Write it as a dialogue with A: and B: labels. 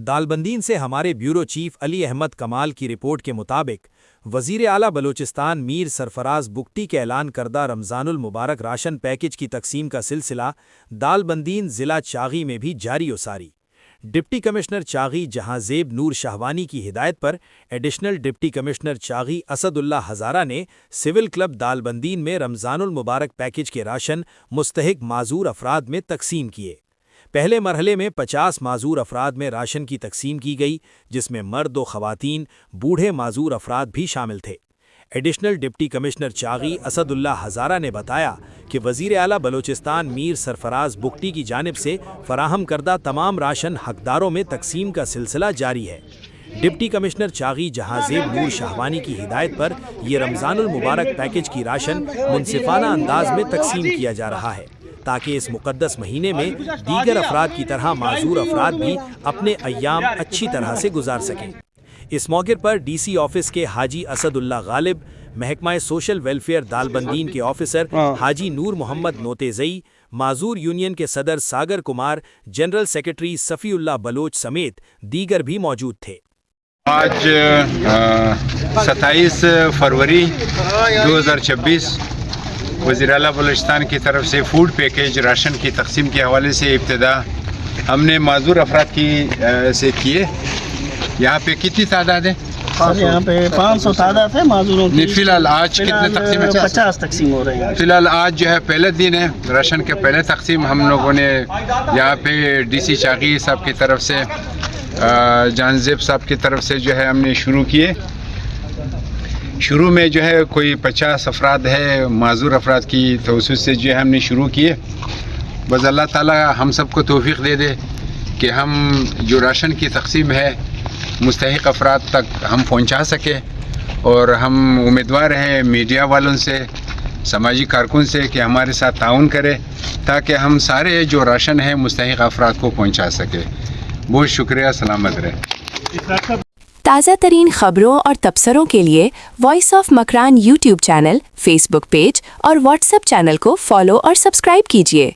A: دالبندین سے ہمارے bureau chief علی احمد کمال کی رپورٹ کے مطابق وزیر اعلیٰ بلوچستان میر سرفراز بگٹی کے اعلان کردہ رمضان المبارک راشن پیکج کی تقسیم کا سلسلہ دالبندین ضلع چاغی میں بھی جاری و ساری۔ ڈپٹی کمشنر چاغی جہاں زیب نور شاہوانی کی ہدایت پر additional deputy commissioner Chagai Asadullah Hazara نے سول کلب دالبندین میں رمضان المبارک پیکج کے راشن مستحق معذور افراد میں تقسیم کیے۔ پہلے مرحلے میں 50 معذور افراد میں راشن کی تقسیم کی گئی، جس میں مرد و خواتین، بوڑھے معذور افراد بھی شامل تھے۔ Additional deputy commissioner Chagai Asadullah Hazara نے بتایا کہ وزیر اعلیٰ بلوچستان میر سرفراز بگٹی کی جانب سے فراہم کردہ تمام راشن حقداروں میں تقسیم کا سلسلہ جاری ہے۔ ڈپٹی کمشنر چاغی جہاں زیب نور شاہوانی کی ہدایت پر یہ رمضان المبارک پیکج کی راشن منصفانہ انداز میں تقسیم کیا جا رہا ہے، تاکہ اس مقدس مہینے میں دیگر افراد کی طرح معذور افراد بھی اپنے ایام اچھی طرح سے گزار سکیں۔ اس موقع پر ڈی سی آفس کے حاجی اسد اللہ غالب، محکمہ سوشل ویلفیئر دالبندین کے آفیسر حاجی نور محمد نوتیزئی، معذور یونین کے صدر ساگر کمار، جنرل سیکرٹری صفی اللہ بلوچ سمیت دیگر بھی موجود تھے۔
B: آج 27 فروری 2026 وزیر اعلیٰ بلوچستان کی طرف سے فوڈ پیکیج راشن کی تقسیم کے حوالے سے ابتدا ہم نے معذور افراد کی سے کیے۔ یہاں پہ کتنی تعداد ہے؟
C: یہاں پہ 500 تعداد ہے معذوروں کی۔
B: فی الحال آج کتنے تقسیم ہے؟
C: 50 تقسیم ہو رہے ہیں۔
B: فی الحال آج جو ہے پہلے دن ہے راشن کے پہلے تقسیم ہم لوگوں نے یہاں پہ ڈی سی چاغی صاحب کی طرف سے، جان زیب صاحب کی طرف سے جو ہے ہم نے شروع کیے۔ شروع میں جو ہے کوئی 50 افراد ہے معذور افراد کی توسط سے جو ہے ہم نے شروع کیے۔ بس اللہ تعالیٰ ہم سب کو توفیق دے دے کہ ہم جو راشن کی تقسیم ہے مستحق افراد تک ہم پہنچا سکے، اور ہم امیدوار ہیں میڈیا والوں سے، سماجی کارکن سے کہ ہمارے ساتھ تعاون کرے تاکہ ہم سارے جو راشن ہے مستحق افراد کو پہنچا سکے۔ بہت شکریہ، سلامت رہے۔
D: تازہ ترین خبروں اور تبصروں کے لیے voice of Makran YouTube channel, Facebook page اور واٹس ایپ چینل کو فالو اور سبسکرائب کیجیے۔